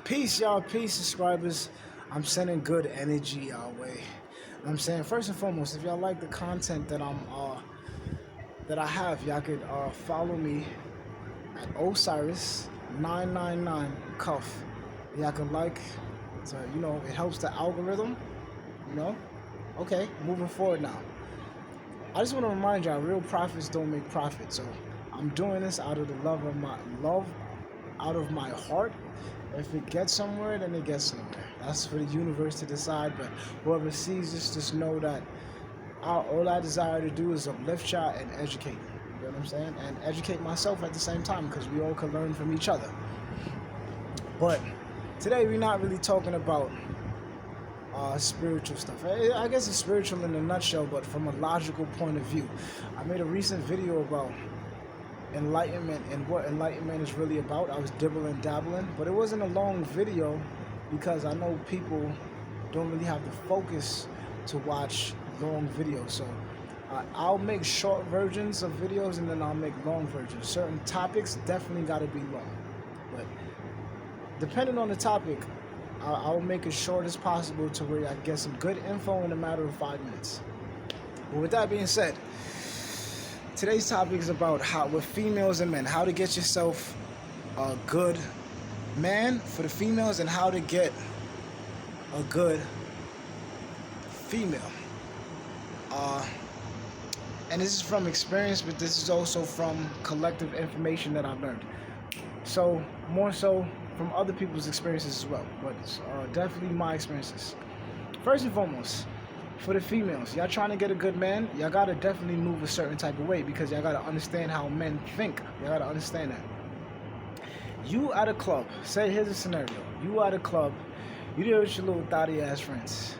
Peace, y'all. Peace, subscribers. I'm sending good energy y'all way. I'm saying first and foremost, if y'all like the content that I have, y'all could follow me at Osiris999 Cuff. Y'all can like, so it helps the algorithm. You know. Okay, moving forward now. I just want to remind y'all, real prophets don't make profit. So I'm doing this out of the love out of my heart. If it gets somewhere, then it gets somewhere. That's for the universe to decide. But whoever sees this, just know that all I desire to do is uplift y'all and educate. You know what I'm saying? And educate myself at the same time, because we all can learn from each other. But today we're not really talking about spiritual stuff. I guess it's spiritual in a nutshell, but from a logical point of view. I made a recent video about enlightenment and what enlightenment is really about. I was dibbling dabbling, but it wasn't a long video because I know people don't really have the focus to watch long videos. So I'll make short versions of videos and then I'll make long versions. Certain topics definitely got to be long, but depending on the topic, I'll make it short as possible to where I get some good info in a matter of 5 minutes. But with that being said, today's topic is about with females and men, how to get yourself a good man for the females and how to get a good female. And this is from experience, but this is also from collective information that I've learned. So more so from other people's experiences as well, but definitely my experiences. First and foremost, for the females, y'all trying to get a good man, y'all gotta definitely move a certain type of way, because y'all gotta understand how men think. Y'all gotta understand that. You at a club, say here's a scenario. You at a club, you there with your little thotty ass friends.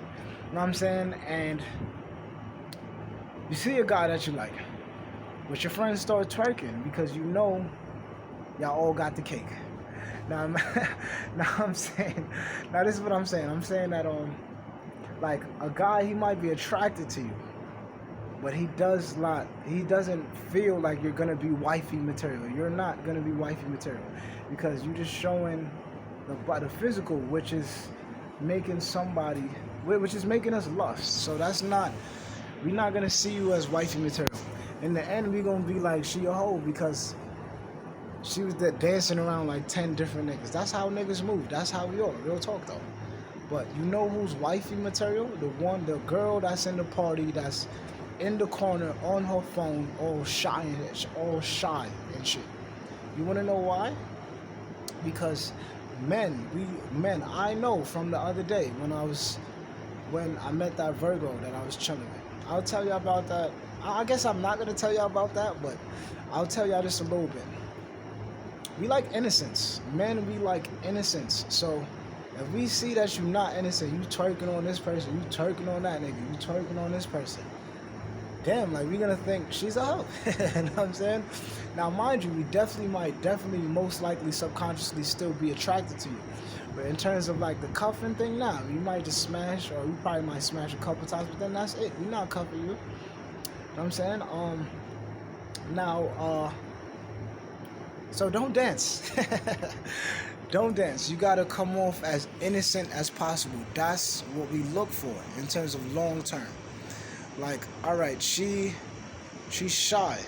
You know what I'm saying? And you see a guy that you like, but your friends start twerking because y'all all got the cake. Now I'm saying, this is what I'm saying. I'm saying that like a guy, he might be attracted to you, but he doesn't feel like you're gonna be wifey material. You're not gonna be wifey material because you're just showing the physical, which is making us lust. So we're not gonna see you as wifey material. In the end, we're gonna be like, she a hoe because she was there dancing around like 10 different niggas. That's how niggas move. That's how we are. Real talk though. But you know who's wifey material? The girl that's in the party, that's in the corner on her phone, all shy and shit. You wanna know why? Because men, I know from the other day when I met that Virgo that I was chilling with. I'll tell you about that. I guess I'm not gonna tell you about that, but I'll tell y'all just a little bit. We like innocence. Men, we like innocence. So if we see that you're not innocent, you twerking on this person, you twerking on that nigga, you twerking on this person, damn, like we're gonna think she's a hoe. You know what I'm saying? Now mind you, we definitely most likely subconsciously still be attracted to you. But in terms of like the cuffing thing, nah, we might just smash, or we probably might smash a couple times, but then that's it. We're not cuffing you. You know what I'm saying? So don't dance. Don't dance. You gotta come off as innocent as possible. That's what we look for in terms of long term. Like, all right, she's shy,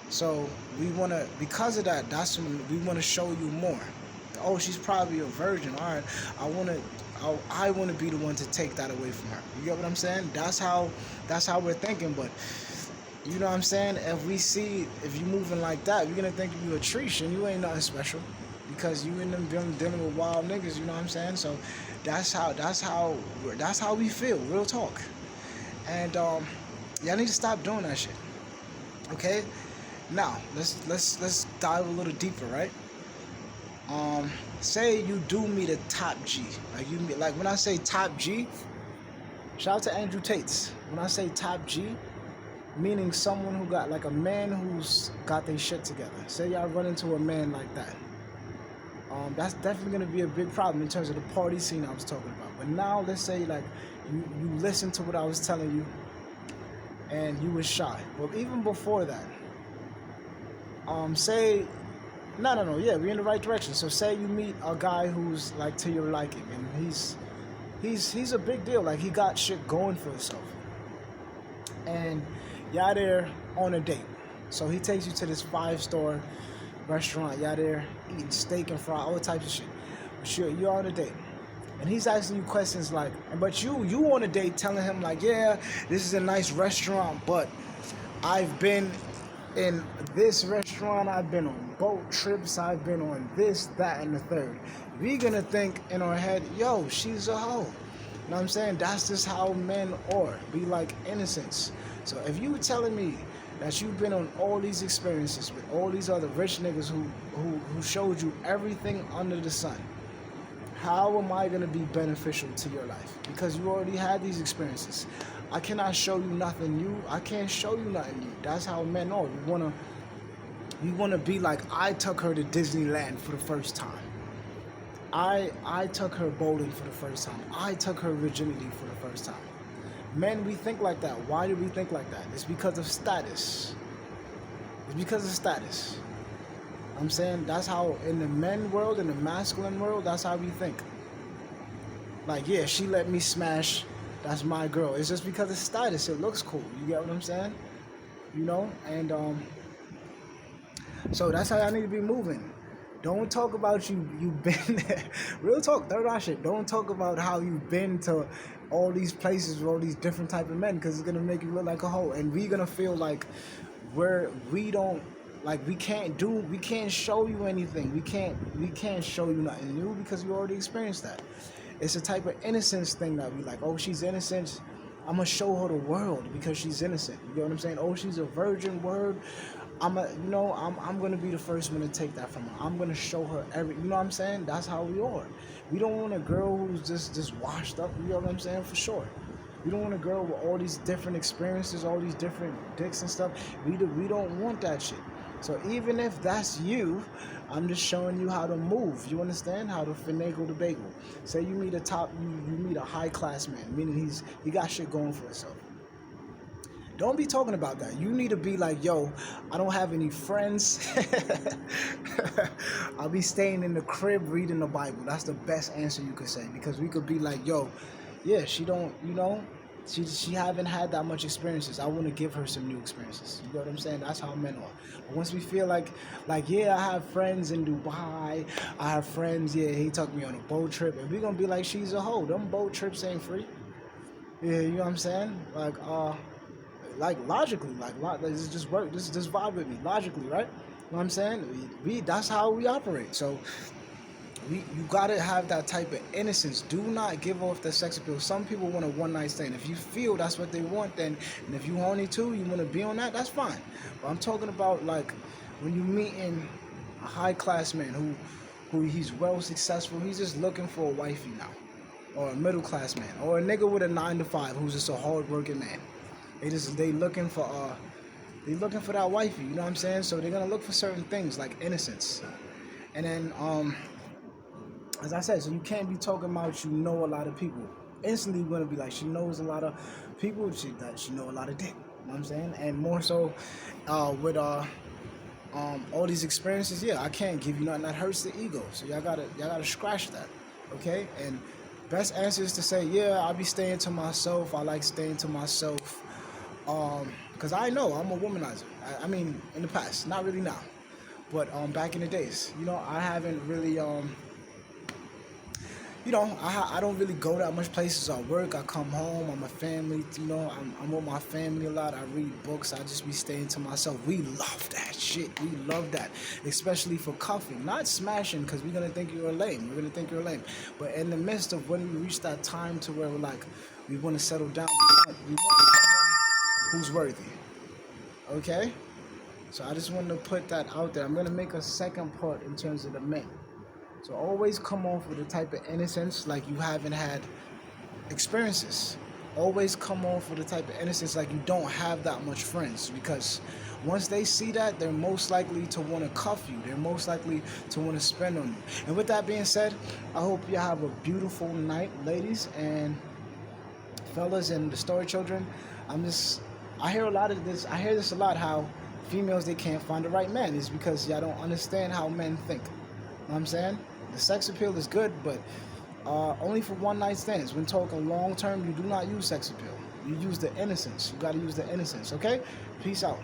so we wanna, because of that, that's when we wanna show you more. Oh, she's probably a virgin. All right, I wanna be the one to take that away from her. You get what I'm saying? That's how we're thinking. But you know what I'm saying? If you moving like that, you're gonna think you a treesh and you ain't nothing special, because you and them dealing with wild niggas. You know what I'm saying? So that's how we feel. Real talk. And y'all need to stop doing that shit. Okay? Now let's dive a little deeper, right? Say you do meet a top G. Like when I say top G, shout out to Andrew Tates. When I say top G, meaning someone who got, like, a man who's got their shit together. Say y'all run into a man like that. That's definitely gonna be a big problem in terms of the party scene I was talking about. But now let's say like you listen to what I was telling you and you was shy. Well, even before that, say No. Yeah, we're in the right direction. So say you meet a guy who's like to your liking, and he's a big deal. Like he got shit going for himself, and y'all there on a date. So he takes you to this 5-star restaurant. Y'all there eating steak and fry, all types of shit. But you're on a date. And he's asking you questions like, but you on a date telling him like, yeah, this is a nice restaurant, but I've been in this restaurant, I've been on boat trips, I've been on this, that, and the third. We gonna think in our head, yo, she's a hoe. You know what I'm saying? That's just how men are. Be like innocents. So if you telling me that you've been on all these experiences with all these other rich niggas who showed you everything under the sun, how am I gonna be beneficial to your life? Because you already had these experiences. I cannot show you nothing new. I can't show you nothing new. That's how men are. You wanna be like, I took her to Disneyland for the first time. I took her bowling for the first time. I took her virginity for the first time. Men, we think like that. Why do we think like that? It's because of status. It's because of status. I'm saying that's how in the men world, in the masculine world, that's how we think. Like, yeah, she let me smash, that's my girl. It's just because of status. It looks cool. You get what I'm saying? You know? And so that's how I need to be moving. Don't talk about you've been real talk, third eye shit. Don't talk about how you've been to all these places with all these different type of men, because it's gonna make you look like a hoe. And we gonna feel like we can't show you anything. We can't show you nothing new because you already experienced that. It's a type of innocence thing that we like. Oh, she's innocent. I'm gonna show her the world because she's innocent. You get what I'm saying? Oh, she's a virgin. Word. I'm gonna be the first one to take that from her. I'm gonna show her every. You know what I'm saying? That's how we are. We don't want a girl who's just washed up. You know what I'm saying? For sure. We don't want a girl with all these different experiences, all these different dicks and stuff. We don't want that shit. So even if that's you, I'm just showing you how to move. You understand? How to finagle the bagel. Say you meet you meet a high class man, meaning he got shit going for himself. Don't be talking about that. You need to be like, yo, I don't have any friends. I'll be staying in the crib reading the Bible. That's the best answer you could say, because we could be like, yo, yeah, she don't, she haven't had that much experiences. I want to give her some new experiences. You know what I'm saying? That's how men are. But once we feel like yeah, I have friends in Dubai. I have friends. Yeah, he took me on a boat trip, and we're gonna be like, she's a hoe. Them boat trips ain't free. Yeah, you know what I'm saying? Like logically, this just work. This vibe with me logically, right? You know what I'm saying? That's how we operate. So you gotta have that type of innocence. Do not give off the sex appeal. Some people want a one night stand. If you feel that's what they want, then, and if you horny too, you want to be on that, that's fine. But I'm talking about like when you meeting a high class man who he's well successful. He's just looking for a wifey now, or a middle class man, or a nigga with a 9 to 5 who's just a hard working man. They looking for that wifey. You know what I'm saying? So they're gonna look for certain things like innocence, and then as I said, so you can't be talking about you know a lot of people. Instantly you're gonna be like, she knows a lot of people, she know a lot of dick. You know what I'm saying? And more so with all these experiences, yeah, I can't give you nothing that hurts the ego. So y'all gotta scratch that. Okay? And best answer is to say, yeah, I'll be staying to myself. I like staying to myself. Because I know I'm a womanizer. I mean, in the past, not really now, but back in the days, I haven't really, I don't really go that much places. I work, I come home, I'm a family, I'm with my family a lot. I read books, I just be staying to myself. We love that shit. We love that, especially for cuffing, not smashing, because we're gonna think you're lame. But in the midst of when we reach that time to where we want to settle down, we want someone who's worthy. Okay? So I just wanted to put that out there. I'm going to make a second part in terms of the men. So always come off with a type of innocence like you haven't had experiences. Always come off with a type of innocence like you don't have that much friends, because once they see that, they're most likely to want to cuff you. They're most likely to want to spend on you. And with that being said, I hope you have a beautiful night, ladies and fellas and the story children. I hear a lot of this. I hear this a lot, how females, they can't find the right man. It's because y'all don't understand how men think. You know what I'm saying? The sex appeal is good, but only for one night stands. When talking long term, you do not use sex appeal. You use the innocence. You got to use the innocence, okay? Peace out.